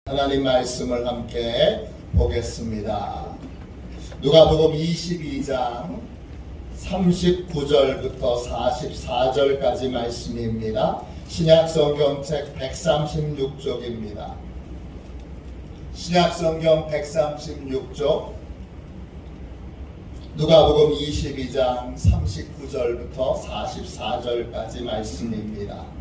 하나님 말씀을 함께 보겠습니다. 누가복음 22장 39절부터 44절까지 말씀입니다. 신약성경책 136쪽입니다. 신약성경 136쪽 누가복음 22장 39절부터 44절까지 말씀입니다.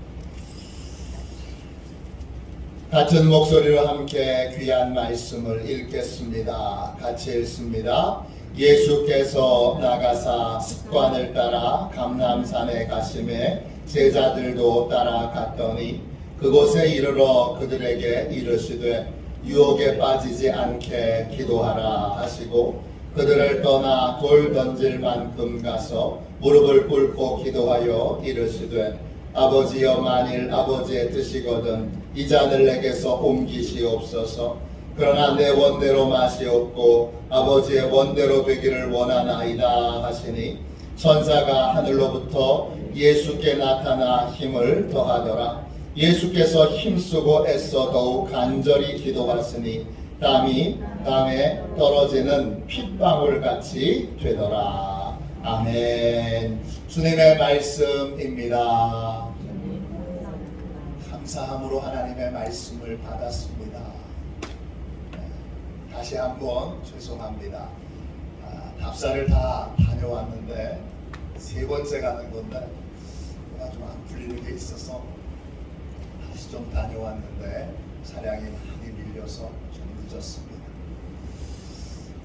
같은 목소리로 함께 귀한 말씀을 읽겠습니다. 같이 읽습니다. 예수께서 나가사 습관을 따라 감람산에 가심에 제자들도 따라갔더니 그곳에 이르러 그들에게 이르시되 유혹에 빠지지 않게 기도하라 하시고 그들을 떠나 돌 던질 만큼 가서 무릎을 꿇고 기도하여 이르시되 아버지여 만일 아버지의 뜻이거든 이 잔을 내게서 옮기시옵소서. 그러나 내 원대로 마시옵고 아버지의 원대로 되기를 원하나이다 하시니 천사가 하늘로부터 예수께 나타나 힘을 더하더라. 예수께서 힘쓰고 애써 더욱 간절히 기도하시니 땀이 땅에 떨어지는 핏방울같이 되더라. 아멘. 주님의 말씀입니다. 감사함으로 하나님의 말씀을 받았습니다. 다시 한번 죄송합니다. 답사를 다 다녀왔는데 세 번째 가는 건데 제가 좀 안 풀리는 게 있어서 다시 좀 다녀왔는데 차량이 많이 밀려서 좀 늦었습니다.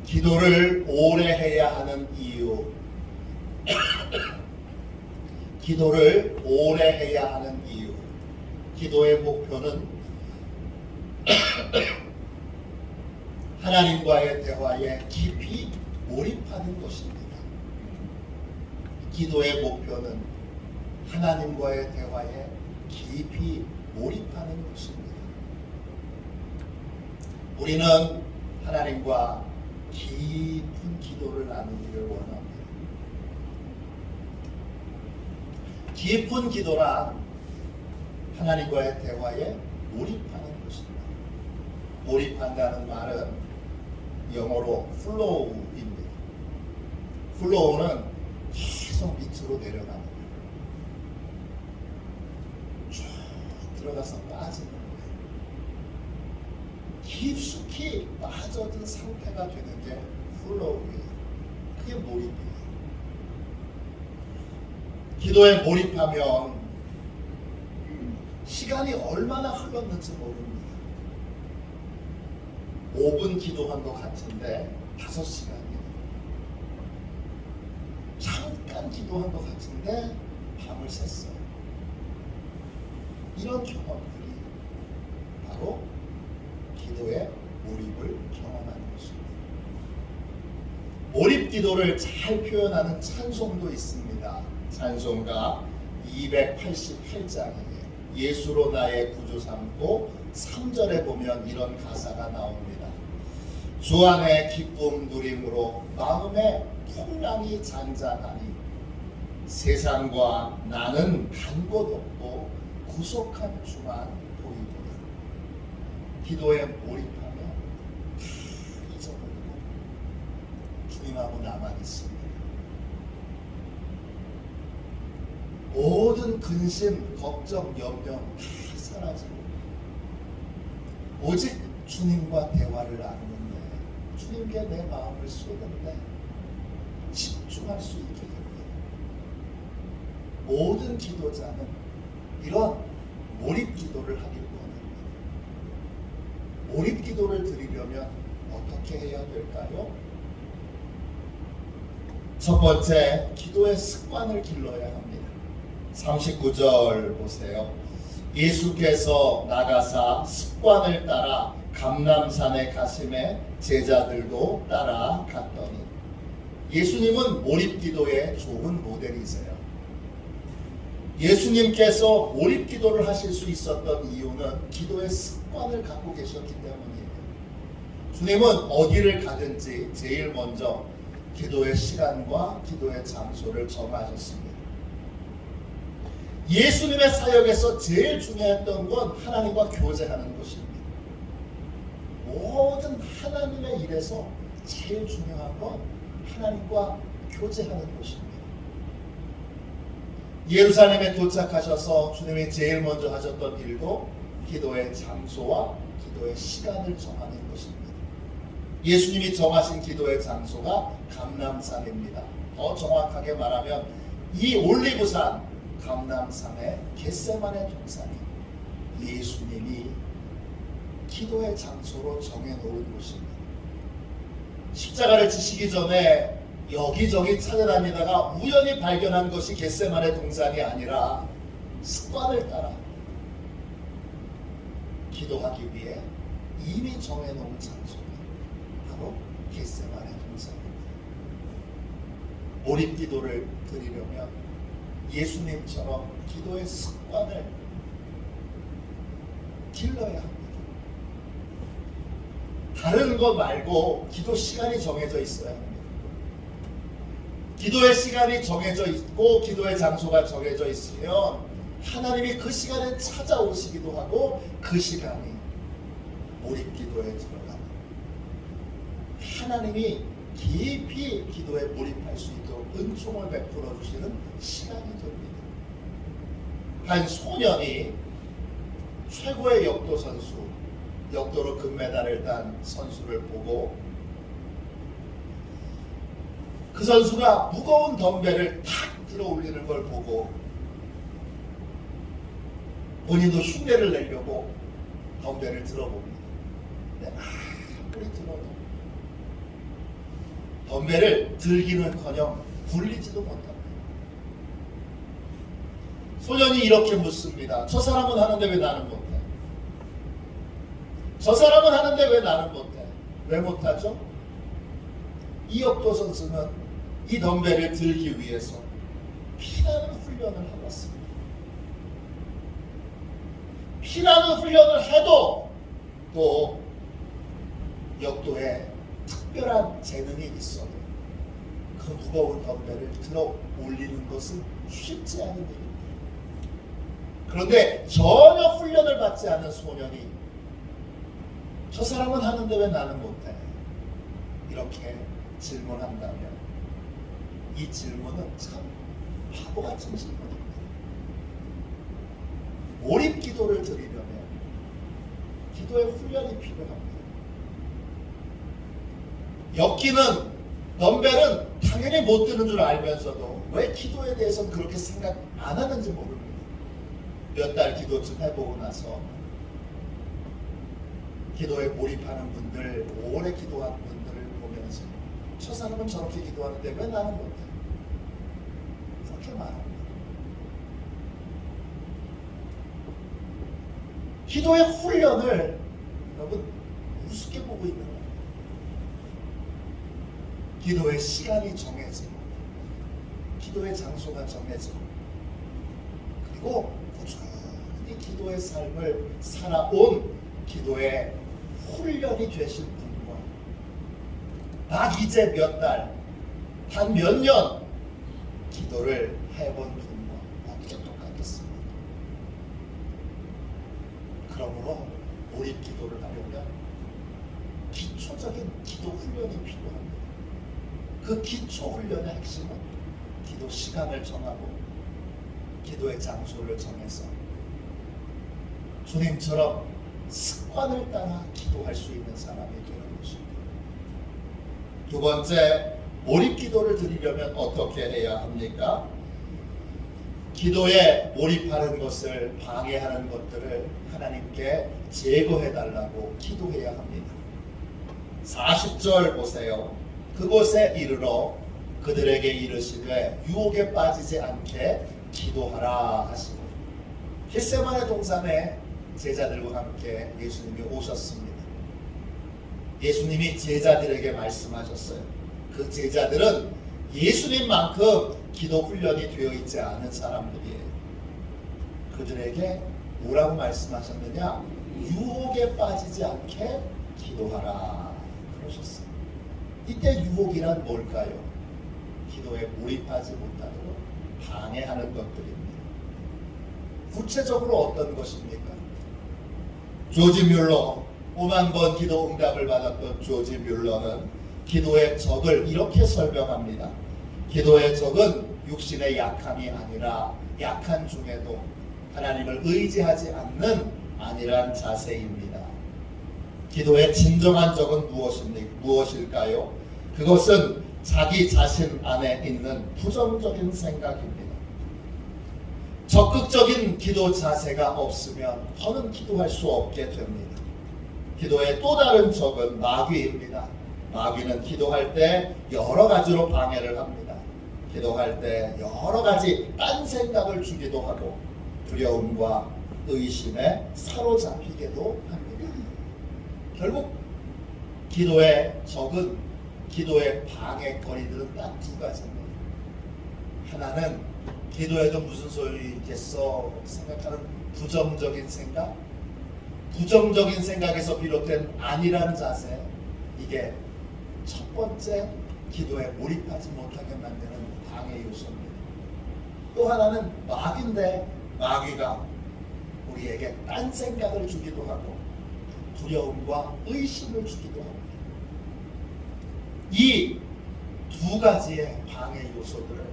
기도를 오래 해야 하는 이유 기도를 오래 해야 하는 이유 기도의 목표는 하나님과의 대화에 깊이 몰입하는 것입니다. 기도의 목표는 하나님과의 대화에 깊이 몰입하는 것입니다. 우리는 하나님과 깊은 기도를 나누기를 원합니다. 깊은 기도란 하나님과의 대화에 몰입하는 것입니다. 몰입한다는 말은 영어로 flow입니다. flow는 계속 밑으로 내려가는 거예요. 쭉 들어가서 빠지는 거예요. 깊숙이 빠져든 상태가 되는 게 flow예요. 그게 몰입이에요. 기도에 몰입하면 시간이 얼마나 흘렀는지 모릅니다. 5분 기도한 것 같은데 5시간이에요. 잠깐 기도한 것 같은데 밤을 샜어요. 이런 경험들이 바로 기도의 몰입을 경험하는 것입니다. 몰입 기도를 잘 표현하는 찬송도 있습니다. 찬송가 288장이에요. 예수로 나의 구주 삼고 3절에 보면 이런 가사가 나옵니다. 주 안에 기쁨 누림으로 마음에 풍랑이 잔잔하니 세상과 나는 간 곳 없고 구속한 주만 보이도다. 기도에 몰입하면 다 잊어버리고 주님하고 나만 있습니다. 모든 근심, 걱정, 염려 다 사라지고 오직 주님과 대화를 나누는데 주님께 내 마음을 쏟는데 집중할 수 있게 됩니다. 모든 기도자는 이런 몰입 기도를 하길 원합니다. 몰입 기도를 드리려면 어떻게 해야 될까요? 첫 번째, 기도의 습관을 길러야 합니다. 39절 보세요. 예수께서 나가사 습관을 따라 감람산에 가심에 제자들도 따라갔더니 예수님은 몰입기도의 좋은 모델이세요. 예수님께서 몰입기도를 하실 수 있었던 이유는 기도의 습관을 갖고 계셨기 때문이에요. 주님은 어디를 가든지 제일 먼저 기도의 시간과 기도의 장소를 정하셨습니다. 예수님의 사역에서 제일 중요했던 건 하나님과 교제하는 것입니다. 모든 하나님의 일에서 제일 중요한 건 하나님과 교제하는 것입니다. 예루살렘에 도착하셔서 주님이 제일 먼저 하셨던 일도 기도의 장소와 기도의 시간을 정하는 것입니다. 예수님이 정하신 기도의 장소가 감람산입니다. 더 정확하게 말하면 이 올리브산 감람산의 겟세마네 동산이 예수님이 기도의 장소로 정해놓은 곳입니다. 십자가를 지시기 전에 여기저기 찾아다니다가 우연히 발견한 것이 겟세마네 동산이 아니라 습관을 따라 기도하기 위해 이미 정해놓은 장소가 바로 겟세마네 동산입니다. 몰입 기도를 드리려면 예수님처럼 기도의 습관을 길러야 합니다. 다른 거 말고 기도 시간이 정해져 있어야 합니다. 기도의 시간이 정해져 있고 기도의 장소가 정해져 있으면 하나님이 그 시간에 찾아오시기도 하고 그 시간이 몰입 기도에 들어가는 하나님이 깊이 기도에 몰입할 수 있도록 은총을 베풀어 주시는 시간이 됩니다. 한 소년이 최고의 역도 선수, 역도로 금메달을 딴 선수를 보고 그 선수가 무거운 덤벨을 탁 들어 올리는 걸 보고 본인도 흉내를 내려고 덤벨을 들어봅니다. 근데 아무리 들어도 덤벨을 들기는커녕 굴리지도 못합니다. 소년이 이렇게 묻습니다. 저 사람은 하는데 왜 나는 못해? 저 사람은 하는데 왜 나는 못해? 왜 못하죠? 이역도 선수는 이 덤벨을 들기 위해서 피나는 훈련을 하고 왔습니다. 피나는 훈련을 해도 또 역도에 특별한 재능이 있어도 그 무거운 덤벨을 들어 올리는 것은 쉽지 않은 일입니다. 그런데 전혀 훈련을 받지 않은 소년이 저 사람은 하는데 왜 나는 못해? 이렇게 질문한다면 이 질문은 참 바보같은 질문입니다. 몰입 기도를 드리려면 기도의 훈련이 필요합니다. 엮이는 덤벨은 당연히 못 드는 줄 알면서도 왜 기도에 대해서는 그렇게 생각 안 하는지 모릅니다. 몇 달 기도 좀 해보고 나서 기도에 몰입하는 분들, 오래 기도한 분들을 보면서 저 사람은 저렇게 기도하는데 왜 나는 못해? 그렇게 말합니다. 기도의 훈련을 여러분 우습게 보고 있는 거예요. 기도의 시간이 정해지고 기도의 장소가 정해지고 그리고 꾸준히 기도의 삶을 살아온 기도의 훈련이 되신 분과 막 이제 몇 달, 단 몇 년 기도를 해본 분과 어떻게 똑같겠습니까? 그러므로 몰입 기도를 하려면 기초적인 기도 훈련이 필요합니다. 그 기초 훈련의 핵심은 기도 시간을 정하고 기도의 장소를 정해서 주님처럼 습관을 따라 기도할 수 있는 사람이 되는 것입니다. 두 번째, 몰입 기도를 드리려면 어떻게 해야 합니까? 기도에 몰입하는 것을 방해하는 것들을 하나님께 제거해 달라고 기도해야 합니다. 40절 보세요. 그곳에 이르러 그들에게 이르시되 유혹에 빠지지 않게 기도하라 하시고 겟세마네 동산에 제자들과 함께 예수님이 오셨습니다. 예수님이 제자들에게 말씀하셨어요. 그 제자들은 예수님만큼 기도 훈련이 되어 있지 않은 사람들이에요. 그들에게 뭐라고 말씀하셨느냐? 유혹에 빠지지 않게 기도하라 그러셨어요. 이때 유혹이란 뭘까요? 기도에 몰입하지 못하도록 방해하는 것들입니다. 구체적으로 어떤 것입니까? 조지 뮬러 5만 번 기도 응답을 받았던 조지 뮬러는 기도의 적을 이렇게 설명합니다. 기도의 적은 육신의 약함이 아니라 약한 중에도 하나님을 의지하지 않는 안일한 자세입니다. 기도의 진정한 적은 무엇일까요? 그것은 자기 자신 안에 있는 부정적인 생각입니다. 적극적인 기도 자세가 없으면 더는 기도할 수 없게 됩니다. 기도의 또 다른 적은 마귀입니다. 마귀는 기도할 때 여러 가지로 방해를 합니다. 기도할 때 여러 가지 딴 생각을 주기도 하고 두려움과 의심에 사로잡히기도 합니다. 결국 기도의 적은 기도의 방해거리들은 딱 두 가지입니다. 하나는 기도해도 무슨 소용이 있겠어 생각하는 부정적인 생각, 부정적인 생각에서 비롯된 안일한 자세, 이게 첫 번째 기도에 몰입하지 못하게 만드는 방해 요소입니다. 또 하나는 마귀인데 마귀가 우리에게 딴 생각을 주기도 하고 두려움과 의심을 주기도 합니다. 이 두 가지의 방해 요소들을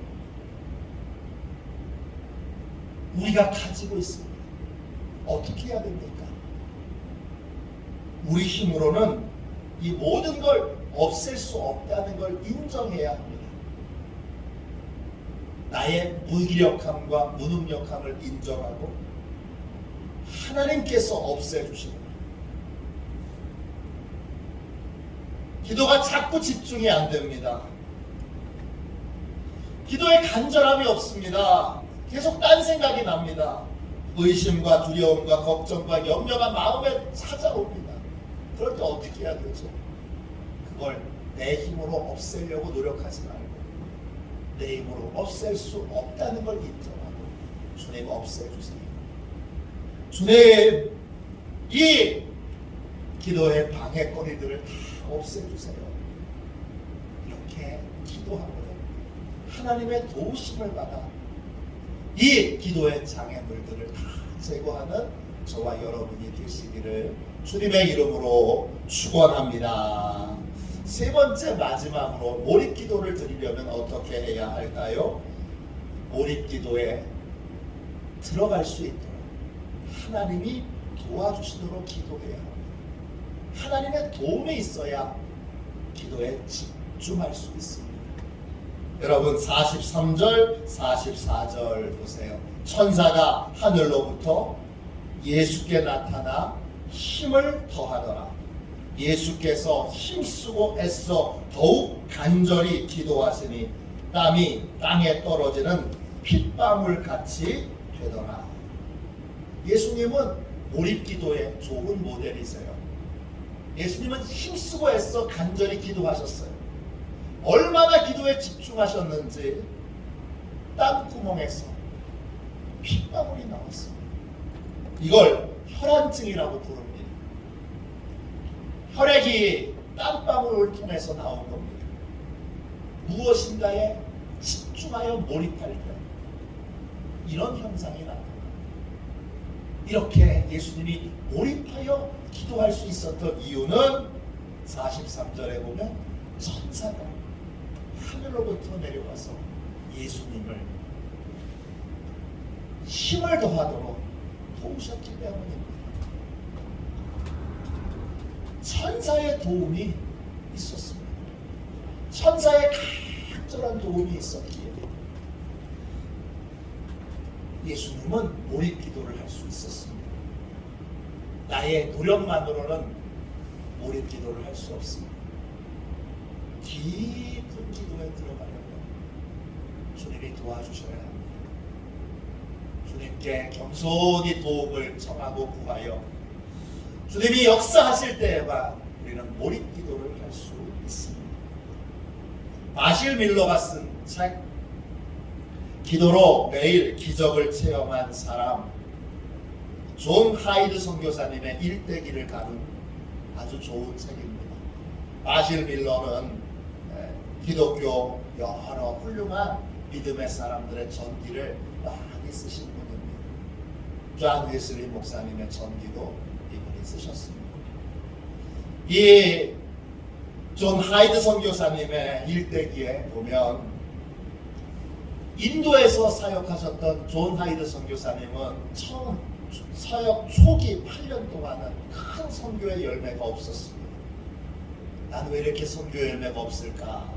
우리가 가지고 있습니다. 어떻게 해야 됩니까? 우리 힘으로는 이 모든 걸 없앨 수 없다는 걸 인정해야 합니다. 나의 무기력함과 무능력함을 인정하고 하나님께서 없애주십니다. 기도가 자꾸 집중이 안 됩니다. 기도에 간절함이 없습니다. 계속 딴 생각이 납니다. 의심과 두려움과 걱정과 염려가 마음에 찾아옵니다. 그럴 때 어떻게 해야 되죠? 그걸 내 힘으로 없애려고 노력하지 말고 내 힘으로 없앨 수 없다는 걸 인정하고 주님 없애주세요. 주님, 이 기도의 방해거리들을 다 없애주세요. 이렇게 기도하고 하나님의 도우심을 받아 이 기도의 장애물들을 다 제거하는 저와 여러분이 되시기를 주님의 이름으로 축원합니다. 세 번째 마지막으로 몰입기도를 드리려면 어떻게 해야 할까요? 몰입기도에 들어갈 수 있도록 하나님이 도와주시도록 기도해야 합니다. 하나님의 도움이 있어야 기도에 집중할 수 있습니다. 여러분 43절 44절 보세요. 천사가 하늘로부터 예수께 나타나 힘을 더하더라. 예수께서 힘쓰고 애써 더욱 간절히 기도하시니 땀이 땅에 떨어지는 핏방울 같이 되더라. 예수님은 몰입기도의 좋은 모델이세요. 예수님은 힘쓰고 애써 간절히 기도하셨어요. 얼마나 기도에 집중하셨는지 땀구멍에서 핏방울이 나왔습니다. 이걸 혈안증이라고 부릅니다. 혈액이 땀방울을 통해서 나온 겁니다. 무엇인가에 집중하여 몰입할 때 이런 현상이 나타납니다. 이렇게 예수님이 몰입하여 기도할 수 있었던 이유는 43절에 보면 천사가 하늘로부터 내려와서 예수님을 힘을 더하도록 도우셨기 때문입니다. 천사의 도움이 있었습니다. 천사의 간절한 도움이 있었기에 예수님은 몰입기도를 할 수 있었습니다. 나의 노력만으로는 몰입기도를 할 수 없습니다. 깊은 기도에 들어가려면 주님이 도와주셔야 합니다. 주님께 겸손히 도움을 청하고 구하여 주님이 역사하실 때에만 우리는 몰입기도를 할 수 있습니다. 마실 밀러가 쓴 책 기도로 매일 기적을 체험한 사람, 존 하이드 선교사님의 일대기를 다룬 아주 좋은 책입니다. 마실 밀러는 기독교 여러 훌륭한 믿음의 사람들의 전기를 많이 쓰신 분입니다. 존 웨슬리 목사님의 전기도 이분이 쓰셨습니다. 이 존 하이드 선교사님의 일대기에 보면 인도에서 사역하셨던 존 하이드 선교사님은 처음 사역 초기 8년 동안은 큰 선교의 열매가 없었습니다. 나는 왜 이렇게 선교의 열매가 없을까?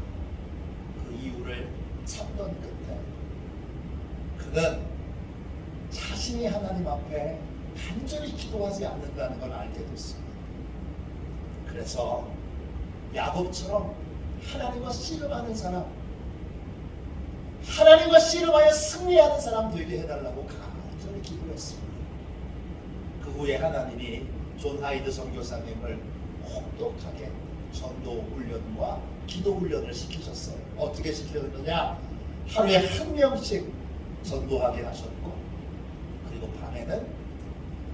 그 이유를 찾던 끝에 그는 자신이 하나님 앞에 간절히 기도하지 않는다는 걸 알게 됐습니다. 그래서 야곱처럼 하나님과 씨름하는 사람, 하나님과 씨름하여 승리하는 사람 되게 해달라고 간절히 기도했습니다. 그 후에 하나님이 존 하이드 선교사님을 혹독하게 전도 훈련과 기도 훈련을 시키셨어요. 어떻게 시켰느냐? 하루에 한 명씩 전도하게 하셨고, 그리고 밤에는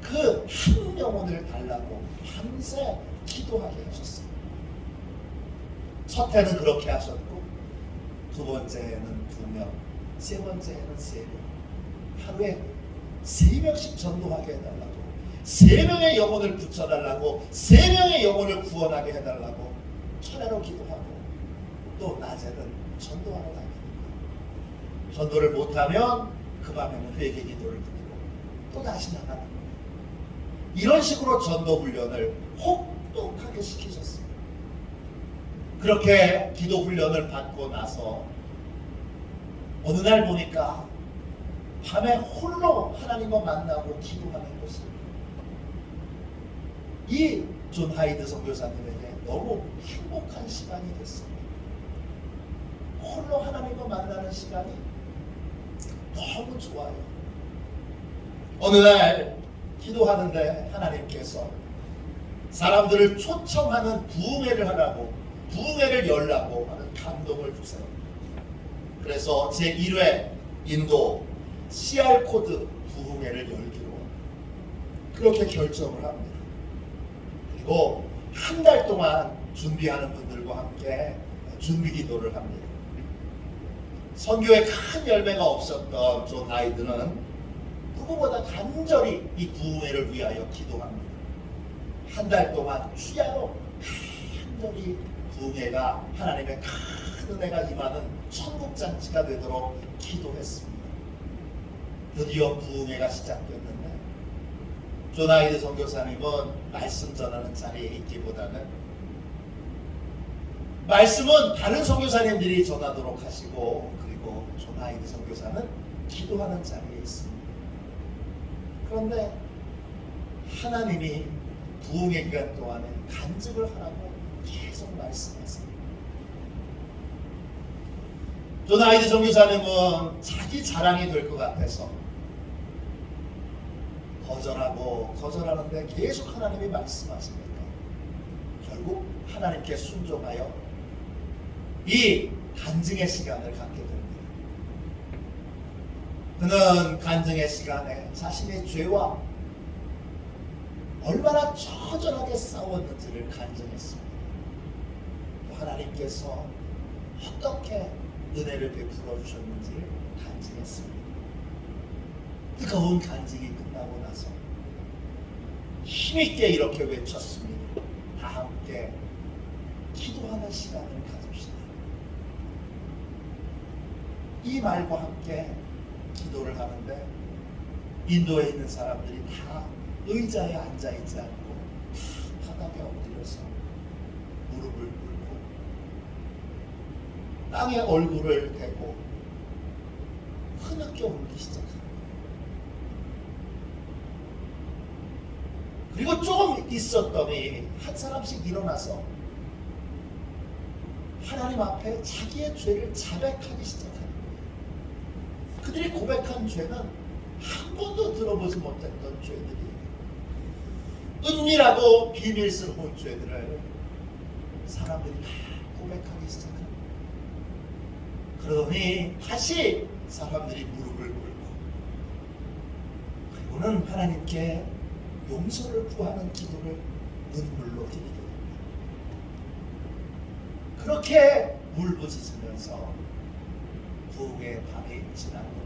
그 한 영혼을 달라고 밤새 기도하게 하셨어요. 첫 해는 그렇게 하셨고, 두 번째에는 2명, 세 번째에는 3명, 하루에 3명씩 전도하게 해달라고, 3명의 영혼을 붙여달라고, 3명의 영혼을 구원하게 해달라고 철야로 기도하고, 또 낮에는 전도하러 다닙니다. 전도를 못하면 그 밤에는 회개 기도를 드리고 또 다시 나가는 거예요. 이런 식으로 전도 훈련을 혹독하게 시키셨어요. 그렇게 기도 훈련을 받고 나서 어느 날 보니까 밤에 홀로 하나님과 만나고 기도하는 것이 이 존 하이드 선교사님에게 너무 행복한 시간이 됐습니다. 홀로 하나님과 만나는 시간이 너무 좋아요. 어느 날 기도하는데 하나님께서 사람들을 초청하는 부흥회를 하라고, 부흥회를 열라고 하는 감동을 주세요. 그래서 제1회 인도 CR코드 부흥회를 열기로 그렇게 결정을 합니다. 그리고 한 달 동안 준비하는 분들과 함께 준비 기도를 합니다. 선교에 큰 열매가 없었던 존 하이드는 누구보다 간절히 이 부흥회를 위하여 기도합니다. 한 달 동안 주야로 간절히 부흥회가 하나님의 큰 은혜가 임하는 천국잔치가 되도록 기도했습니다. 드디어 부흥회가 시작됐는데 존 하이드 선교사님은 말씀 전하는 자리에 있기보다는 말씀은 다른 선교사님들이 전하도록 하시고, 그리고 존 하이드 선교사는 기도하는 자리에 있습니다. 그런데 하나님이 부흥의 기간 동안에 간증을 하라고 계속 말씀하세요. 존 하이드 선교사님은 자기 자랑이 될 것 같아서 거절하는데 계속 하나님이 말씀하시니까 결국 하나님께 순종하여 이 간증의 시간을 갖게 됩니다. 그는 간증의 시간에 자신의 죄와 얼마나 처절하게 싸웠는지를 간증했습니다. 또 하나님께서 어떻게 은혜를 베풀어 주셨는지를 간증했습니다. 뜨거운 간증이 끝나고 나서 힘있게 이렇게 외쳤습니다. 다 함께 기도하는 시간을 가집시다. 이 말과 함께 기도를 하는데 인도에 있는 사람들이 다 의자에 앉아있지 않고 다 바닥에 엎드려서 무릎을 꿇고 땅에 얼굴을 대고 흐느껴 울기 시작합니다. 그리고 조금 있었더니 한 사람씩 일어나서 하나님 앞에 자기의 죄를 자백하기 시작합니다. 그들이 고백한 죄는 한 번도 들어보지 못했던 죄들이, 은밀하고 비밀스러운 죄들을 사람들이 다 고백하기 시작합니다. 그러더니 다시 사람들이 무릎을 꿇고, 그리고는 하나님께 용서를 구하는 기도를 눈물로 드리게 됩니다. 그렇게 울부짖으면서 부흥의 밤이 지난 겁니다.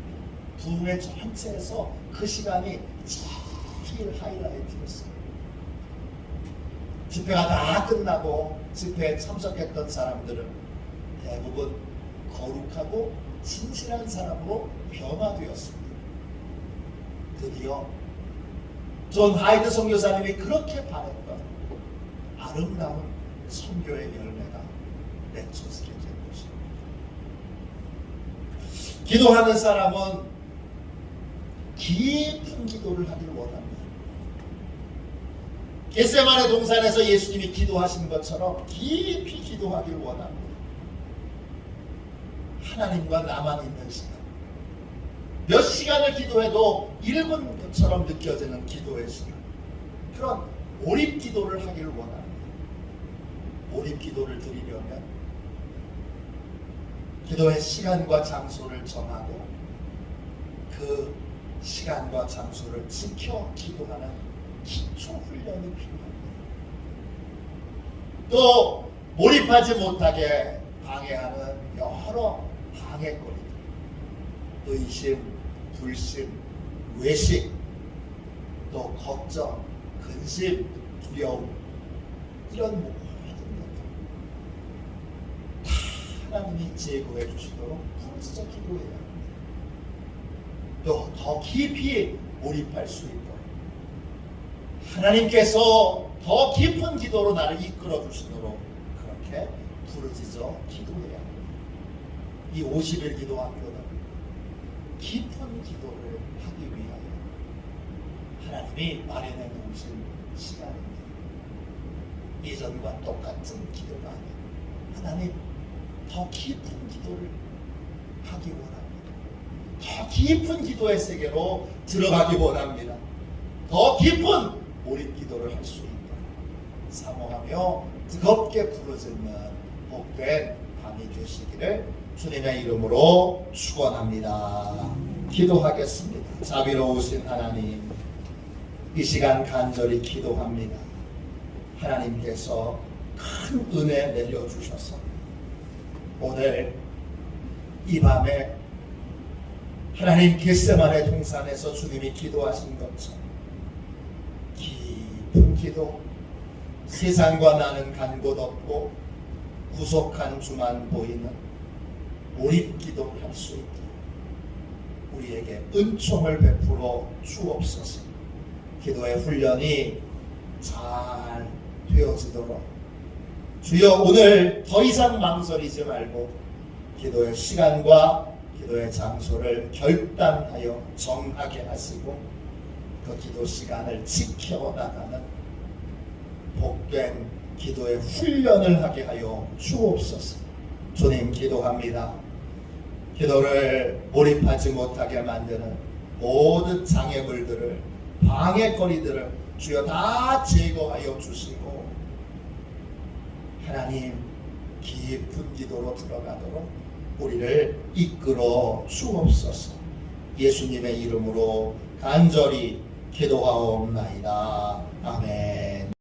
부흥의 전체에서 그 시간이 제일 하이라이트였어요. 집회가 다 끝나고 집회에 참석했던 사람들은 대부분 거룩하고 진실한 사람으로 변화되었습니다. 드디어 존 하이드 선교사님이 그렇게 바랬던 아름다운 선교의 열매가 맺혀지게 된 것입니다. 기도하는 사람은 깊은 기도를 하기를 원합니다. 겟세마네 동산에서 예수님이 기도하신 것처럼 깊이 기도하기를 원합니다. 하나님과 나만 있는 시간, 몇 시간을 기도해도 1분 것처럼 느껴지는 기도의 시간, 그런 몰입 기도를 하기를 원합니다. 몰입 기도를 드리려면 기도의 시간과 장소를 정하고 그 시간과 장소를 지켜 기도하는 기초 훈련이 필요합니다. 또 몰입하지 못하게 방해하는 여러 방해거리들, 의심, 불신, 외식, 또 걱정, 근심, 두려움, 이런 모든 것들 다 하나님이 제거해 주시도록 부르짖어 기도해야 합니다. 또 더 깊이 몰입할 수 있도록 하나님께서 더 깊은 기도로 나를 이끌어 주시도록 그렇게 부르짖어 기도해야 합니다. 이 50일 기도 학교는 깊은 기도를 하기 위하여 하나님이 마련해 놓으신 시간입니다. 예전과 똑같은 기도가 아니라 하나님 더 깊은 기도를 하기 원합니다. 더 깊은 기도의 세계로 들어가기 원합니다. 더 깊은 몰입 기도를 할 수 있도록 사모하며 뜨겁게 부르짖는 복된 밤이 되시기를 주님의 이름으로 축원합니다. 기도하겠습니다. 자비로우신 하나님, 이 시간 간절히 기도합니다. 하나님께서 큰 은혜 내려주셔서 오늘 이 밤에 하나님 겟세마네 동산에서 주님이 기도하신 것처럼 깊은 기도, 세상과 나는 간 곳 없고 구속한 주만 보이는 몰입 기도를 할 수 있도록 우리에게 은총을 베풀어 주옵소서. 기도의 훈련이 잘 되어지도록 주여 오늘 더 이상 망설이지 말고 기도의 시간과 기도의 장소를 결단하여 정하게 하시고 그 기도 시간을 지켜나가는 복된 기도의 훈련을 하게 하여 주옵소서. 주님 기도합니다. 기도를 몰입하지 못하게 만드는 모든 장애물들을, 방해거리들을 주여 다 제거하여 주시고 하나님 깊은 기도로 들어가도록 우리를 이끌어 주옵소서. 예수님의 이름으로 간절히 기도하옵나이다. 아멘.